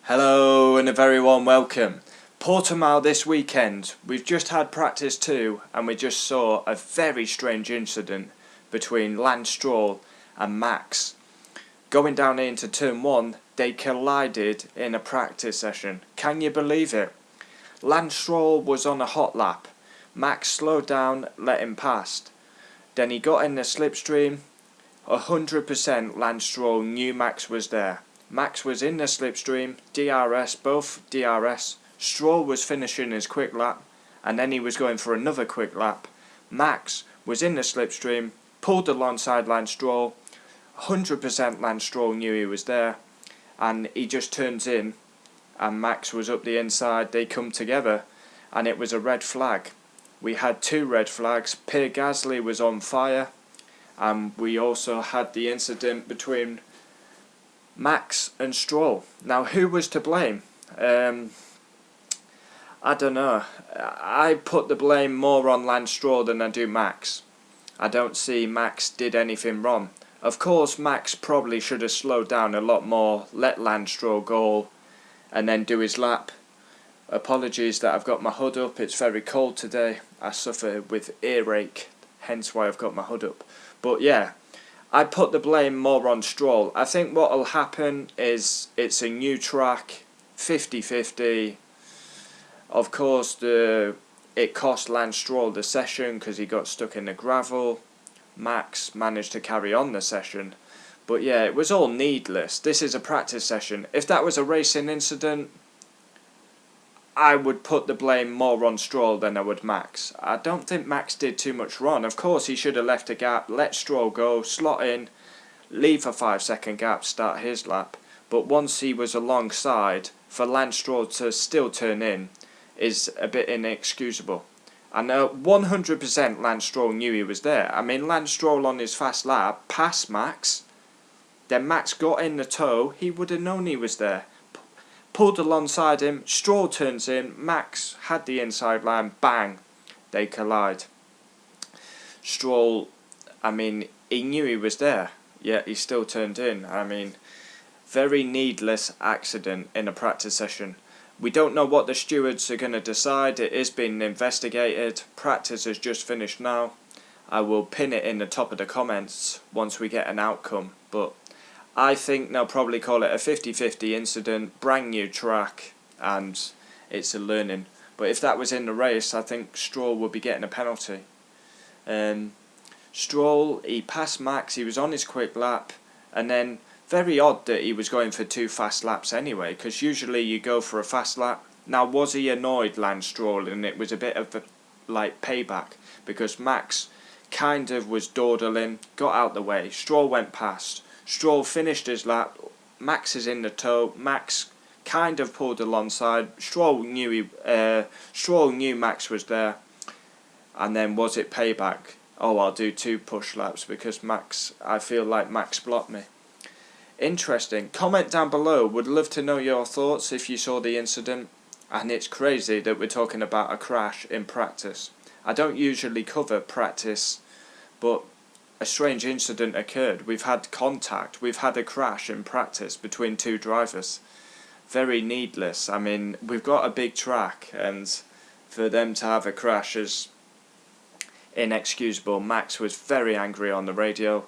Hello and a very warm welcome. Portimao this weekend. We've just had practice 2 and we just saw a very strange incident between Lance Stroll and Max. Going down into turn 1, they collided in a practice session. Can you believe it? Lance Stroll was on a hot lap. Max slowed down, let him past. Then he got in the slipstream. 100% Lance Stroll knew Max was there. Max was in the slipstream, DRS, both DRS. Stroll was finishing his quick lap, and then he was going for another quick lap. Max was in the slipstream, pulled alongside Lance Stroll. 100% Lance Stroll knew he was there, and he just turns in, and Max was up the inside. They come together, and it was a red flag. We had 2 red flags. Pierre Gasly was on fire, and we also had the incident between Max and Stroll. Now, who was to blame? I don't know. I put the blame more on Lance Stroll than I do Max. I don't see Max did anything wrong. Of course, Max probably should have slowed down a lot more, let Lance Stroll go, and then do his lap. Apologies that I've got my hood up. It's very cold today. I suffer with earache, hence why I've got my hood up. But yeah, I put the blame more on Stroll. I think what will happen is it's a new track, 50-50. Of course, it cost Lance Stroll the session because he got stuck in the gravel. Max managed to carry on the session. But yeah, it was all needless. This is a practice session. If that was a racing incident, I would put the blame more on Stroll than I would Max. I don't think Max did too much wrong. Of course, he should have left a gap, let Stroll go, slot in, leave a 5-second gap, start his lap. But once he was alongside, for Lance Stroll to still turn in is a bit inexcusable. I know 100% Lance Stroll knew he was there. I mean, Lance Stroll on his fast lap passed Max. Then Max got in the tow. He would have known he was there. Pulled alongside him, Stroll turns in, Max had the inside line, bang, they collide. Stroll, I mean, he knew he was there, yet he still turned in. I mean, very needless accident in a practice session. We don't know what the stewards are going to decide. It is being investigated. Practice has just finished now. I will pin it in the top of the comments once we get an outcome, but I think they'll probably call it a 50-50 incident, brand new track, and it's a learning. But if that was in the race, I think Stroll would be getting a penalty. Stroll, he passed Max, he was on his quick lap, and then very odd that he was going for 2 fast laps anyway, because usually you go for a fast lap. Now, was he annoyed, Lance Stroll, and it was a bit of a, like, payback, because Max kind of was dawdling, got out the way, Stroll went past. Stroll finished his lap, Max is in the tow, Max kind of pulled alongside, Stroll knew Max was there, and then was it payback? Oh, I'll do 2 push laps because I feel like Max blocked me. Interesting. Comment down below, would love to know your thoughts if you saw the incident, and it's crazy that we're talking about a crash in practice. I don't usually cover practice, but a strange incident occurred. We've had contact, we've had a crash in practice between 2 drivers. Very needless. I mean, we've got a big track, and for them to have a crash is inexcusable. Max was very angry on the radio.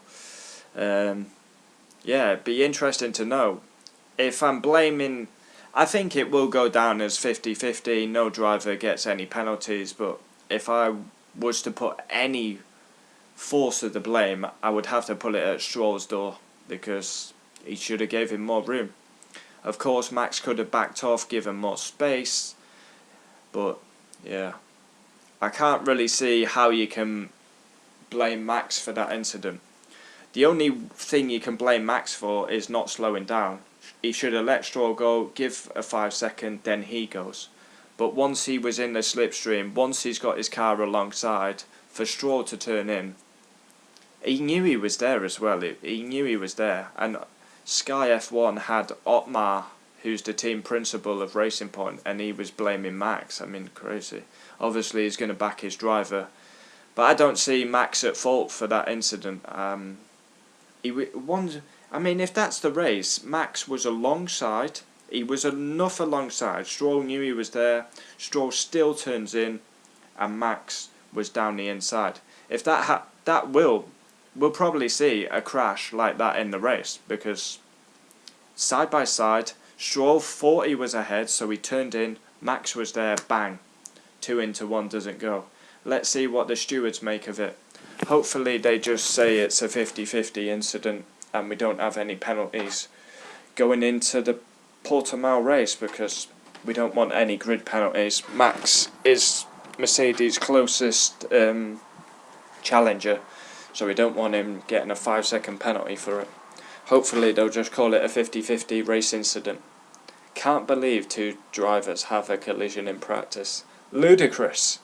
Yeah, it'd be interesting to know. If I'm blaming, I think it will go down as 50-50, no driver gets any penalties, but if I was to put any force of the blame, I would have to put it at Stroll's door, because he should have gave him more room. Of course, Max could have backed off, given more space, but yeah, I can't really see how you can blame Max for that incident. The only thing you can blame Max for is not slowing down. He should have let Stroll go, give a 5-second, then he goes. But once he was in the slipstream, once he's got his car alongside, for Stroll to turn in, he knew he was there as well. He knew he was there. And Sky F1 had Otmar, who's the team principal of Racing Point, and he was blaming Max. I mean, crazy. Obviously, he's going to back his driver. But I don't see Max at fault for that incident. I mean, if that's the race, Max was alongside, He was enough alongside. Stroll knew he was there. Stroll still turns in, and Max was down the inside. If we'll probably see a crash like that in the race, because side by side, Stroll thought he was ahead, so he turned in. Max was there, bang. 2 into 1 doesn't go. Let's see what the stewards make of it. Hopefully they just say it's a 50-50 incident and we don't have any penalties going into the Portimao race, because we don't want any grid penalties. Max is Mercedes' closest challenger, so we don't want him getting a 5-second penalty for it. Hopefully they'll just call it a 50-50 race incident. Can't believe 2 drivers have a collision in practice. Ludicrous.